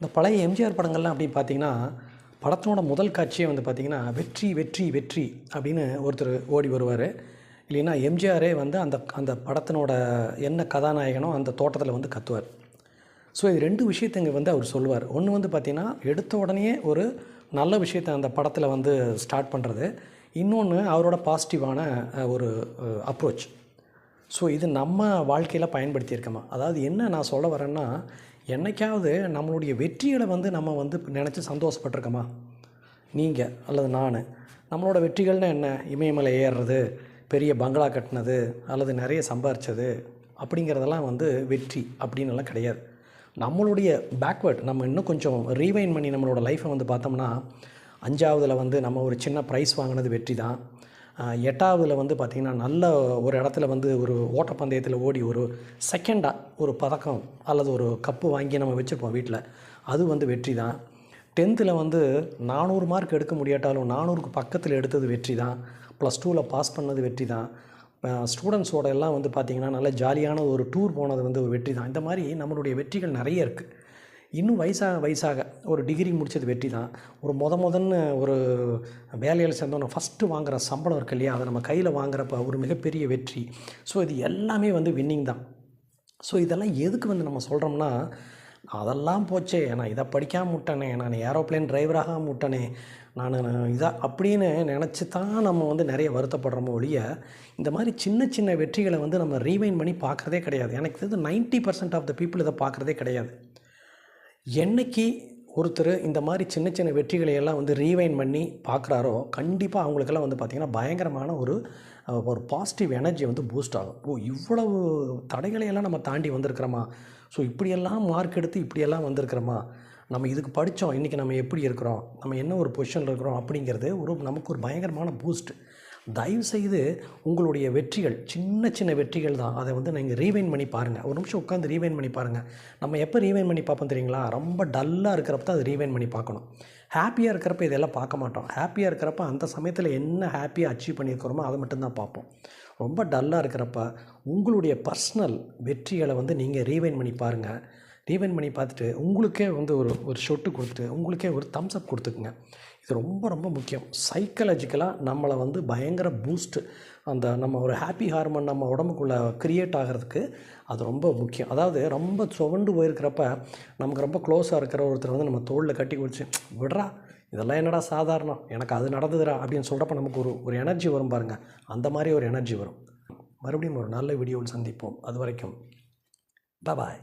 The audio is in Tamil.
இந்த பழைய எம்ஜிஆர் படங்கள்லாம் அப்படின்னு பார்த்தீங்கன்னா, படத்தினோட முதல் காட்சியே வந்து பார்த்தீங்கன்னா, வெற்றி வெற்றி வெற்றி அப்படின்னு ஒருத்தர் ஓடி வருவார். இல்லைன்னா எம்ஜிஆரே வந்து அந்த அந்த படத்தினோட என்ன கதாநாயகனோ அந்த தோட்டத்தில் வந்து கத்துவார். ஸோ இது 2 விஷயத்த இங்கே வந்து அவர் சொல்லுவார். ஒன்று வந்து பார்த்திங்கன்னா, எடுத்த உடனேயே ஒரு நல்ல விஷயத்த அந்த படத்தில் வந்து ஸ்டார்ட் பண்ணுறது. இன்னொன்று அவரோட பாசிட்டிவான ஒரு அப்ரோச். ஸோ இது நம்ம வாழ்க்கையில் பயன்படுத்தியிருக்கோமா? அதாவது என்ன நான் சொல்ல வரேன்னா, என்னைக்காவது நம்மளுடைய வெற்றிகளை வந்து நம்ம வந்து நினச்சி சந்தோஷப்பட்டிருக்கோமா? நீங்கள் அல்லது நான். நம்மளோட வெற்றிகள்னால் என்ன? இமயமலை ஏறுறது, பெரிய பங்களா கட்டினது, அல்லது நிறைய சம்பாரித்தது அப்படிங்கிறதெல்லாம் வந்து வெற்றி அப்படின்னுலாம் கிடையாது. நம்மளுடைய பேக்வேர்ட் நம்ம இன்னும் கொஞ்சம் ரீவைண்ட் பண்ணி நம்மளோட லைஃப்பை வந்து பார்த்தோம்னா, 5ஆவதில் வந்து நம்ம ஒரு சின்ன ப்ரைஸ் வாங்கினது வெற்றி தான். 8ஆவதில் வந்து பார்த்திங்கன்னா, நல்ல ஒரு இடத்துல வந்து ஒரு ஓட்டப்பந்தயத்தில் ஓடி ஒரு செகண்டாக ஒரு பதக்கம் அல்லது ஒரு கப்பு வாங்கி நம்ம வச்சுருப்போம் வீட்டில். அது வந்து வெற்றி தான். 10த்தில் வந்து 400 மார்க் எடுக்க முடியாட்டாலும் 400க்கு பக்கத்தில் எடுத்தது வெற்றி தான். +2ல் பாஸ் பண்ணது வெற்றி தான். ஸ்டூடெண்ட்ஸோட எல்லாம் வந்து பார்த்திங்கன்னா, நல்ல ஜாலியான ஒரு டூர் போனது வந்து ஒரு வெற்றி தான். இந்த மாதிரி நம்மளுடைய வெற்றிகள் நிறைய இருக்குது. இன்னும் வயசாக ஒரு டிகிரி முடித்தது வெற்றி தான். ஒரு முதன்னு ஒரு வேலையில் சேர்ந்தோன்னா ஃபஸ்ட்டு வாங்குகிற சம்பளம் இருக்கு இல்லையா, அதை நம்ம கையில் வாங்குறப்ப ஒரு மிகப்பெரிய வெற்றி. ஸோ இது எல்லாமே வந்து வின்னிங் தான். ஸோ இதெல்லாம் எதுக்கு வந்து நம்ம சொல்கிறோம்னா, அதெல்லாம் போச்சே, நான் இதை படிக்காமல் விட்டனே, நான் ஏரோப்ளேன் டிரைவராகாமல் விட்டனே, நான் அப்படின்னு நினச்சி தான் நம்ம வந்து நிறைய வருத்தப்படுறோமோ ஒழிய, இந்த மாதிரி சின்ன சின்ன வெற்றிகளை வந்து நம்ம ரீவைண்ட் பண்ணி பார்க்குறதே கிடையாது. எனக்கு தெரிஞ்சு 90% ஆஃப் த பீப்புள் இதை பார்க்குறதே கிடையாது. என்னைக்கு ஒருத்தர் இந்த மாதிரி சின்ன சின்ன வெற்றிகளை எல்லாம் வந்து ரீவைண்ட் பண்ணி பார்க்குறாரோ, கண்டிப்பாக அவங்களுக்கெல்லாம் வந்து பார்த்திங்கன்னா பயங்கரமான ஒரு பாசிட்டிவ் எனர்ஜி வந்து பூஸ்ட் ஆகும். இவ்வளவு தடைகளையெல்லாம் நம்ம தாண்டி வந்திருக்கிறோமா? ஸோ இப்படியெல்லாம் மார்க் எடுத்து இப்படியெல்லாம் வந்திருக்கிறோமா? நம்ம இதுக்கு படித்தோம், இன்றைக்கி நம்ம எப்படி இருக்கிறோம், நம்ம என்ன ஒரு பொசிஷனில் இருக்கிறோம் அப்படிங்கிறது நமக்கு ஒரு பயங்கரமான பூஸ்ட். தயவுசெய்து உங்களுடைய வெற்றிகள் சின்ன சின்ன வெற்றிகள் தான், அதை வந்து நீங்கள் ரீவைண்ட் பண்ணி பாருங்கள். ஒரு நிமிஷம் உட்காந்து ரீவைண்ட் பண்ணி பாருங்கள். நம்ம எப்போ ரீவைண்ட் பண்ணி பார்ப்போம் தெரியுங்களா? ரொம்ப டல்லாக இருக்கிறப்ப தான் அதை ரீவைண்ட் பண்ணி பார்க்கணும். ஹாப்பியாக இருக்கிறப்ப இதெல்லாம் பார்க்க மாட்டோம். ஹாப்பியாக இருக்கிறப்ப அந்த சமயத்தில் என்ன ஹாப்பியாக அச்சீவ் பண்ணியிருக்கிறோமோ அதை மட்டும்தான் பார்ப்போம். ரொம்ப டல்லாக இருக்கிறப்ப உங்களுடைய பர்சனல் வெற்றிகளை வந்து நீங்கள் ரீவைண்ட் பண்ணி பாருங்கள். ரீவைண்ட் பண்ணி பார்த்துட்டு உங்களுக்கே வந்து ஒரு ஷொட்டு கொடுத்துட்டு உங்களுக்கே ஒரு தம்ஸ் அப் கொடுத்துக்குங்க. இது ரொம்ப ரொம்ப முக்கியம். சைக்காலஜிக்கலாக நம்மளை வந்து பயங்கர பூஸ்ட்டு, அந்த நம்ம ஒரு ஹாப்பி ஹார்மோன் நம்ம உடம்புக்குள்ளே க்ரியேட் ஆகிறதுக்கு அது ரொம்ப முக்கியம். அதாவது ரொம்ப சுவண்டு போயிருக்கிறப்ப நமக்கு ரொம்ப க்ளோஸாக இருக்கிற ஒருத்தர் வந்து நம்ம தோளில் கட்டி குடிச்சு, விட்றா இதெல்லாம் என்னடா சாதாரணம், எனக்கு அது நடந்ததுடா அப்படின்னு சொல்கிறப்ப நமக்கு ஒரு எனர்ஜி வரும் பாருங்கள். அந்த மாதிரி ஒரு எனர்ஜி வரும். மறுபடியும் ஒரு நல்ல வீடியோவில் சந்திப்போம். அது வரைக்கும் பாய்.